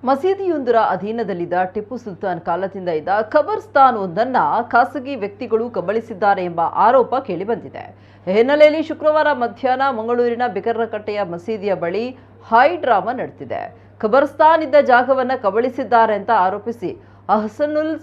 ಮಸೀದಿಯೊಂದರ ಅಧೀನದಲ್ಲಿದ್ದ ಟಿಪ್ಪು ಸುಲ್ತಾನ್ ಕಾಲದಿಂದ ಇದ್ದ ಖಬರ್ಸ್ತಾನ್ ಒಂದನ್ನ ಖಾಸಗಿ ವ್ಯಕ್ತಿಗಳು ಕಬಳಿಸಿದ್ದಾರೆ ಎಂಬ ಆರೋಪ ಕೇಳಿಬಂದಿದೆ. ಹಿನ್ನೆಲೆಯಲ್ಲಿ ಶುಕ್ರವಾರ ಮಧ್ಯಾಹ್ನ ಮಂಗಳೂರಿನ ಬಿಕರ್ನಕಟ್ಟೆಯ ಮಸೀದಿಯ ಬಳಿ ಹೈ ಡ್ರಾಮಾ ನಡೆದಿದೆ. ಖಬರ್ಸ್ತಾನ್ ಇದ್ದ ಜಾಗವನ್ನು ಕಬಳಿಸಿದ್ದಾರೆ ಅಂತ ಆರೋಪಿಸಿ ಅಹ್ಸನುಲ್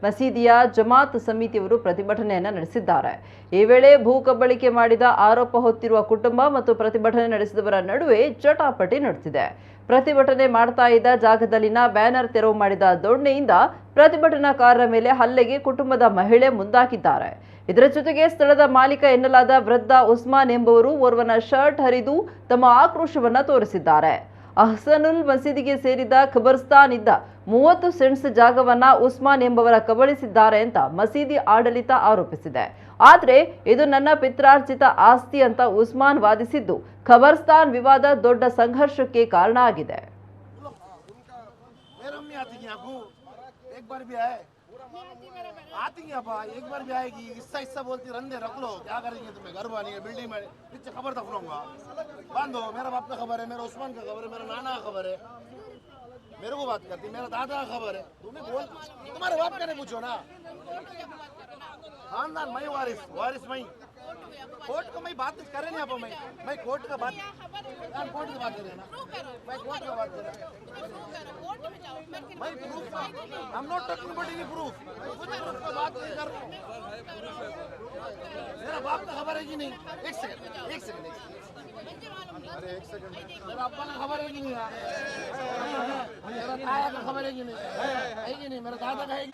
ಮಸೀದಿಯ ಜಮಾತ್ ಸಮಿತಿಯವರು ಪ್ರತಿಭಟನೆಯನ್ನು ನಡೆಸಿದ್ದಾರೆ. ಈ ವೇಳೆ ಭೂ ಕಬಳಿಕೆ ಮಾಡಿದ ಆರೋಪ ಹೊತ್ತಿರುವ ಕುಟುಂಬ ಮತ್ತು ಪ್ರತಿಭಟನೆ ನಡೆಸಿದವರ ನಡುವೆ ಜಟಾಪಟಿ ನಡೆದಿದೆ. ಪ್ರತಿಭಟನೆ ಮಾಡ್ತಾ ಇದ್ದ ಜಾಗದಲ್ಲಿನ ಬ್ಯಾನರ್ ತೆರವು ಮಾಡಿದ ದೊಣ್ಣೆಯಿಂದ ಪ್ರತಿಭಟನಾಕಾರರ ಮೇಲೆ ಹಲ್ಲೆಗೆ ಕುಟುಂಬದ ಮಹಿಳೆ ಮುಂದಾಗಿದ್ದಾರೆ. ಇದರ ಜೊತೆಗೆ ಸ್ಥಳದ ಮಾಲೀಕ ಎನ್ನಲಾದ ವೃದ್ಧ ಉಸ್ಮಾನ್ ಎಂಬುವರು ಓರ್ವನ ಶರ್ಟ್ ಹರಿದು ತಮ್ಮ ಆಕ್ರೋಶವನ್ನ ತೋರಿಸಿದ್ದಾರೆ. ಅಹ್ಸನುಲ್ ಮಸೀದಿಗೆ ಸೇರಿದ ಖಬರ್ಸ್ತಾನ್ ಇದ್ದ 30 ಸೆಂಟ್ಸ್ ಜಾಗವನ್ನ ಉಸ್ಮಾನ್ ಎಂಬವರ ಕಬಳಿಸಿದ್ದಾರೆ ಅಂತ ಮಸೀದಿ ಆಡಳಿತ ಆರೋಪಿಸಿದೆ. ಆದ್ರೆ ಇದು ನನ್ನ ಪಿತ್ರಾರ್ಜಿತ ಆಸ್ತಿ ಅಂತ ಉಸ್ಮಾನ್ ವಾದಿಸಿದ್ದು ಖಬರ್ಸ್ತಾನ್ ವಿವಾದ ದೊಡ್ಡ ಸಂಘರ್ಷಕ್ಕೆ ಕಾರಣ ಆಗಿದೆ. आती हैं एक बार भी आएगी हिस्सा बोलती रंदे रख लो क्या करेंगे तुम्हें घर बनी है बिल्डिंग में पीछे खबर दफनाऊंगा बांधो मेरा बाप का खबर है मेरा उस्मान का खबर है मेरा नाना का खबर है मेरे को बात करती मेरा दादा का खबर है तुम्हें बोल तुम्हारे बाप का नहीं पूछो ना खानदान मैं वारिस मैं कोर्ट को मैं बात करे नहीं आप मैं कोर्ट का बात कोर्ट की बात करें ना मैं कोर्ट का बात करें मैं proof I am not talking about any proof कुछ प्रूफ का बात नहीं कर मेरा बाप का खबर है कि नहीं एक सेकंड अरे एक सेकंड मेरा अब्बा का खबर है कि नहीं मेरा ताया का खबर है कि नहीं मेरा दादा का है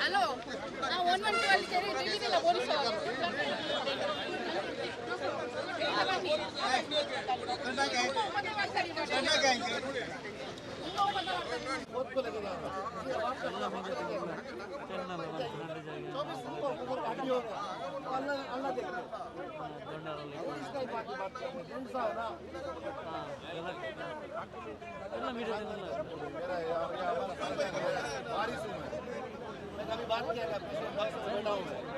हेलो ನಾವು 112 ಕೇರಿ ಡೆಲ್ಲಿಗೆಲ್ಲ ಪೊಲೀಸ್ बात किया बैठा हूँ